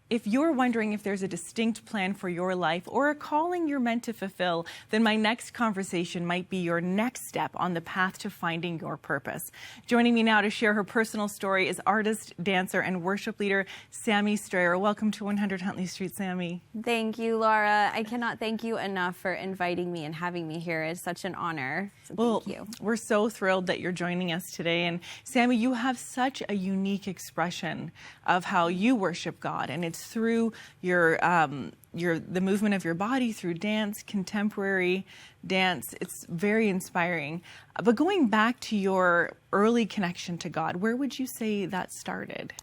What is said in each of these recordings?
If you're wondering if there's a distinct plan for your life or a calling you're meant to fulfill, then my next conversation might be your next step on the path to finding your purpose. Joining me now to share her personal story is artist, dancer, and worship leader Sammy Strayer. Welcome to 100 Huntley Street, Sammy. Thank you, Laura. I cannot thank you enough for inviting me and having me here. It's such an honor. So thank you. We're so thrilled that you're joining us today. And Sammy, you have such a unique expression of how you worship God, and it's through the movement of your body, through dance, contemporary dance. It's very inspiring. But going back to your early connection to God, where would you say that started?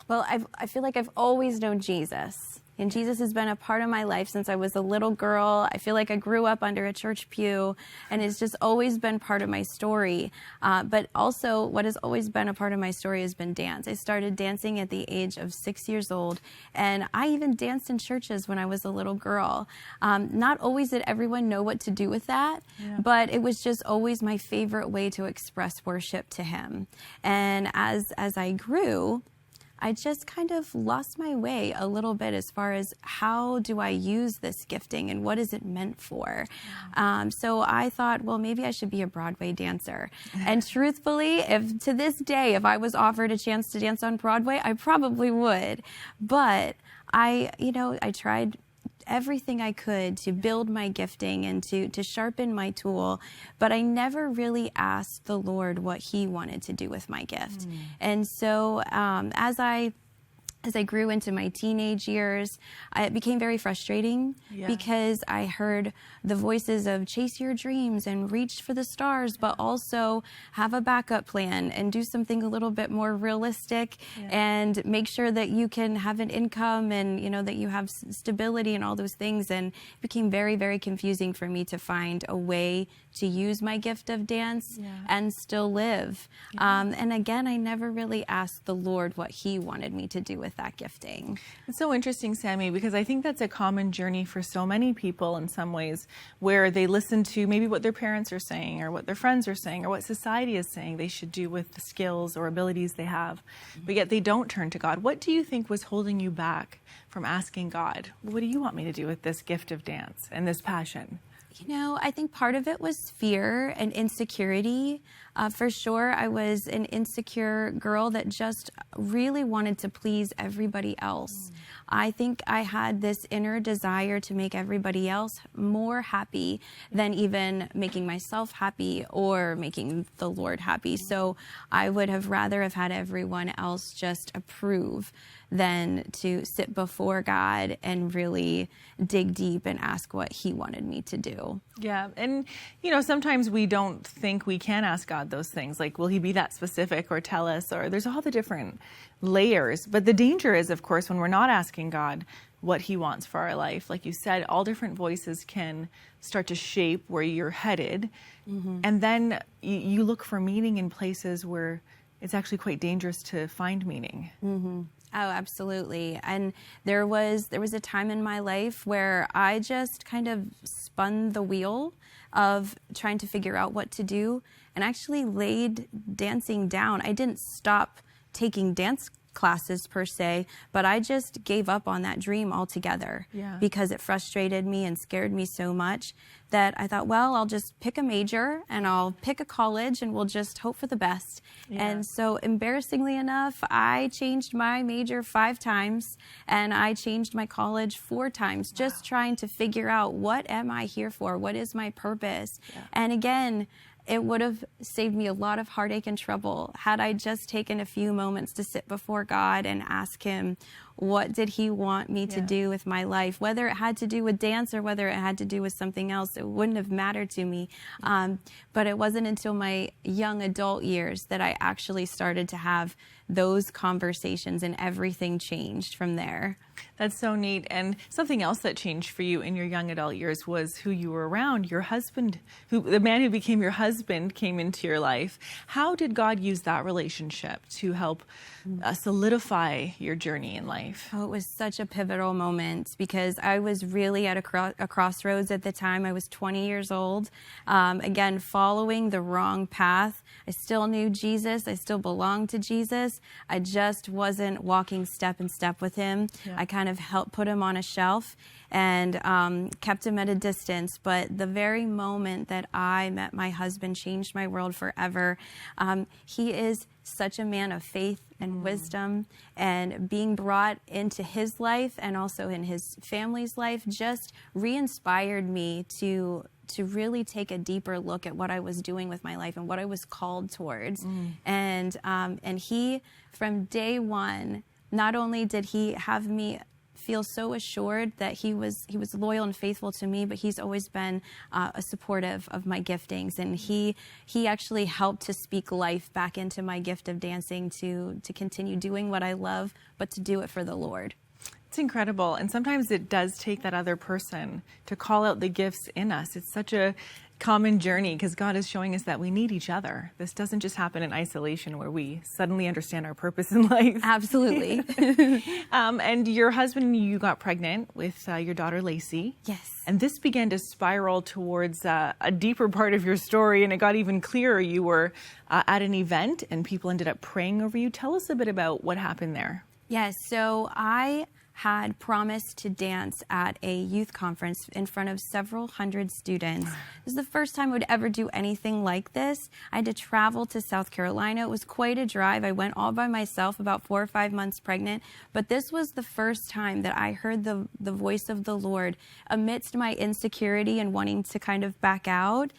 Well, I feel like I've always known Jesus. And Jesus has been a part of my life since I was a little girl. I feel like I grew up under a church pew, and it's just always been part of my story. But also, what has always been a part of my story has been dance. I started dancing at the age of 6 years old, and I even danced in churches when I was a little girl. Not always did everyone know what to do with that, but it was just always my favorite way to express worship to Him. And as I grew, I just kind of lost my way a little bit as far as how do I use this gifting and what is it meant for. So I thought, well, maybe I should be a Broadway dancer. And truthfully, if to this day, if I was offered a chance to dance on Broadway, I probably would. But I tried everything I could to build my gifting and to sharpen my tool, but I never really asked the Lord what He wanted to do with my gift. And so as I grew into my teenage years, it became very frustrating because I heard the voices of chase your dreams and reach for the stars, but also have a backup plan and do something a little bit more realistic and make sure that you can have an income and, that you have stability and all those things. And it became very, very confusing for me to find a way to use my gift of dance and still live. And again, I never really asked the Lord what He wanted me to do with that gifting. It's so interesting, Sammy, because I think that's a common journey for so many people in some ways, where they listen to maybe what their parents are saying or what their friends are saying or what society is saying they should do with the skills or abilities they have, but yet they don't turn to God. What do you think was holding you back from asking God, what do you want me to do with this gift of dance and this passion? I think part of it was fear and insecurity. For sure, I was an insecure girl that just really wanted to please everybody else. I think I had this inner desire to make everybody else more happy than even making myself happy or making the Lord happy. So I would have rather have had everyone else just approve than to sit before God and really dig deep and ask what He wanted me to do. Yeah, and sometimes we don't think we can ask God those things, like will He be that specific or tell us, or there's all the different layers. But the danger is, of course, when we're not asking God what He wants for our life, like you said, all different voices can start to shape where you're headed. And then you look for meaning in places where it's actually quite dangerous to find meaning. Oh, absolutely. And there was a time in my life where I just kind of spun the wheel of trying to figure out what to do and actually laid dancing down. I didn't stop taking dance classes per se, but I just gave up on that dream altogether because it frustrated me and scared me so much that I thought, well, I'll just pick a major and I'll pick a college and we'll just hope for the best. And so embarrassingly enough, I changed my major 5 times and I changed my college 4 times, just trying to figure out what am I here for? What is my purpose? And again, it would have saved me a lot of heartache and trouble had I just taken a few moments to sit before God and ask Him, what did He want me to do with my life? Whether it had to do with dance or whether it had to do with something else, it wouldn't have mattered to me. But it wasn't until my young adult years that I actually started to have those conversations, and everything changed from there. That's so neat. And something else that changed for you in your young adult years was who you were around. Your husband, the man who became your husband, came into your life. How did God use that relationship to help solidify your journey in life? life? Oh, it was such a pivotal moment because I was really at a crossroads at the time. I was 20 years old, again, following the wrong path. I still knew Jesus. I still belonged to Jesus. I just wasn't walking step in step with him. Yeah. I kind of helped put him on a shelf and kept him at a distance. But the very moment that I met my husband changed my world forever. He is such a man of faith and wisdom, and being brought into his life and also in his family's life just re-inspired me to really take a deeper look at what I was doing with my life and what I was called towards. And he, from day one, not only did he have me feel so assured that he was loyal and faithful to me, but he's always been supportive of my giftings, and he actually helped to speak life back into my gift of dancing to continue doing what I love, but to do it for the Lord. It's incredible, and sometimes it does take that other person to call out the gifts in us. It's such a common journey because God is showing us that we need each other. This doesn't just happen in isolation where we suddenly understand our purpose in life. Absolutely. And your husband, you got pregnant with your daughter, Lacey. Yes. And this began to spiral towards a deeper part of your story, and it got even clearer. You were at an event and people ended up praying over you. Tell us a bit about what happened there. Yes, so I had promised to dance at a youth conference in front of several hundred students. This is the first time I would ever do anything like this. I had to travel to South Carolina. It was quite a drive. I went all by myself, about 4 or 5 months pregnant. But this was the first time that I heard the voice of the Lord amidst my insecurity and wanting to kind of back out.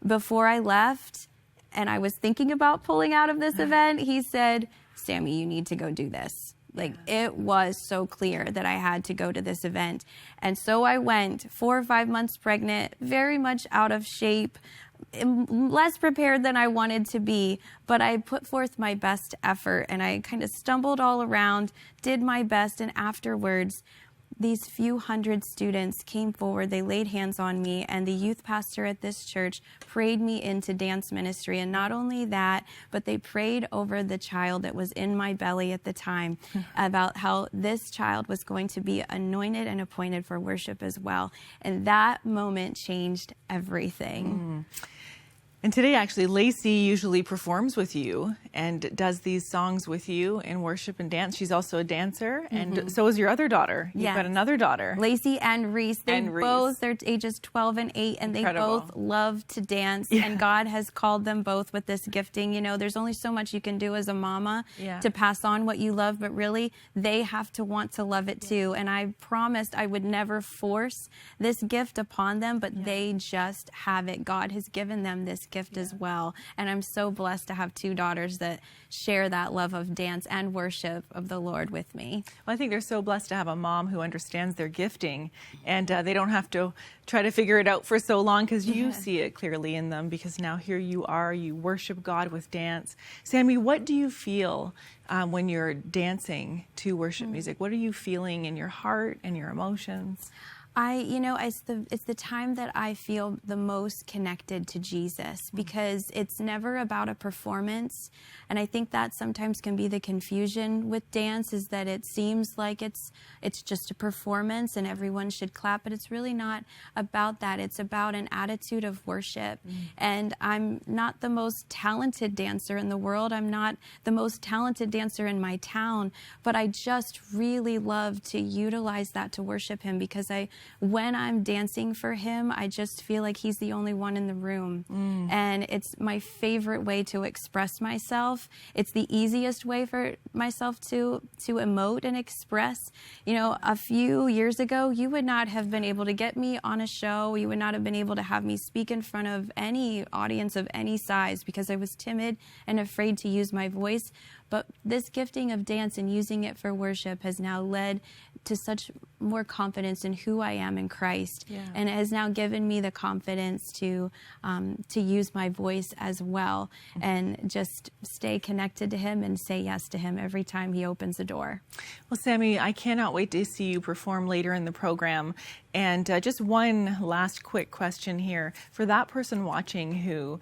Before I left, and I was thinking about pulling out of this event, he said, "Sammy, you need to go do this." Like, it was so clear that I had to go to this event. And so I went, 4 or 5 months pregnant, very much out of shape, less prepared than I wanted to be. But I put forth my best effort, and I kind of stumbled all around, did my best, and afterwards, these few hundred students came forward, they laid hands on me, and the youth pastor at this church prayed me into dance ministry. And not only that, but they prayed over the child that was in my belly at the time about how this child was going to be anointed and appointed for worship as well. And that moment changed everything. And today, actually, Lacey usually performs with you and does these songs with you in worship and dance. She's also a dancer, and so is your other daughter. You've got another daughter. Lacey and Reese. They're ages 12 and 8, and Incredible. They both love to dance, and God has called them both with this gifting. You know, there's only so much you can do as a mama to pass on what you love, but really, they have to want to love it too. And I promised I would never force this gift upon them, but they just have it. God has given them this gift as well. And I'm so blessed to have 2 daughters that share that love of dance and worship of the Lord with me. Well, I think they're so blessed to have a mom who understands their gifting, and they don't have to try to figure it out for so long because you see it clearly in them, because now here you are, you worship God with dance. Sammy, what do you feel when you're dancing to worship music? What are you feeling in your heart and your emotions? It's the time that I feel the most connected to Jesus, because it's never about a performance. And I think that sometimes can be the confusion with dance, is that it seems like it's just a performance and everyone should clap, but it's really not about that. It's about an attitude of worship. And I'm not the most talented dancer in the world. I'm not the most talented dancer in my town, but I just really love to utilize that to worship him, because when I'm dancing for him, I just feel like he's the only one in the room. And it's my favorite way to express myself. It's the easiest way for myself to emote and express. You know, a few years ago, you would not have been able to get me on a show. You would not have been able to have me speak in front of any audience of any size, because I was timid and afraid to use my voice. But this gifting of dance and using it for worship has now led to such more confidence in who I am in Christ, and it has now given me the confidence to use my voice as well, and just stay connected to him and say yes to him every time he opens a door. Well, Sammy, I cannot wait to see you perform later in the program. And just one last quick question here. For that person watching who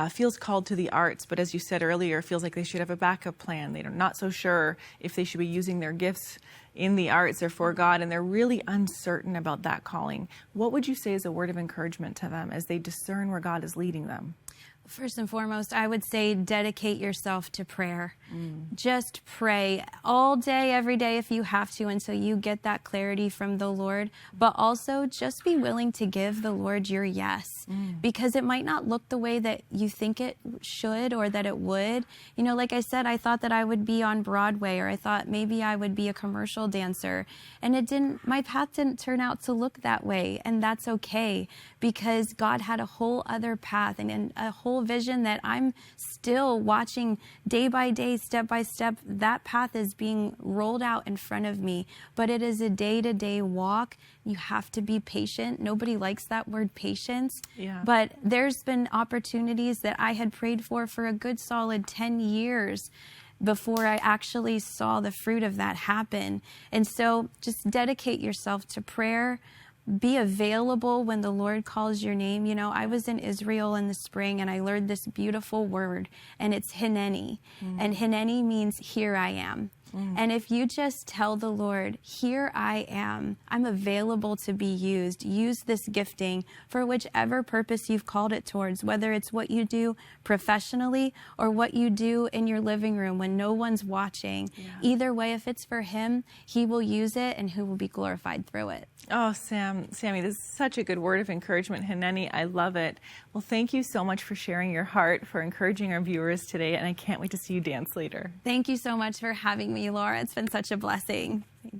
feels called to the arts, but as you said earlier, feels like they should have a backup plan. They're not so sure if they should be using their gifts in the arts or for God, and they're really uncertain about that calling. What would you say is a word of encouragement to them as they discern where God is leading them? First and foremost, I would say dedicate yourself to prayer. Just pray all day, every day if you have to, until you get that clarity from the Lord. But also just be willing to give the Lord your yes, because it might not look the way that you think it should or that it would. You know, like I said, I thought that I would be on Broadway, or I thought maybe I would be a commercial dancer. And it didn't, my path didn't turn out to look that way. And that's okay, because God had a whole other path and a whole vision that I'm still watching day by day, step by step. That path is being rolled out in front of me, but it is a day-to-day walk. You have to be patient. Nobody likes that word patience, but there's been opportunities that I had prayed for a good solid 10 years before I actually saw the fruit of that happen. And so just dedicate yourself to prayer. Be available when the Lord calls your name. You know, I was in Israel in the spring and I learned this beautiful word, and it's Hineni. And Hineni means here I am. And if you just tell the Lord, here I am, I'm available to be used. Use this gifting for whichever purpose you've called it towards, whether it's what you do professionally or what you do in your living room when no one's watching. Either way, if it's for Him, He will use it and He will be glorified through it. Oh, Sammy, this is such a good word of encouragement. Hineni, I love it. Well, thank you so much for sharing your heart, for encouraging our viewers today, and I can't wait to see you dance later. Thank you so much for having me, Laura. It's been such a blessing. Thank you.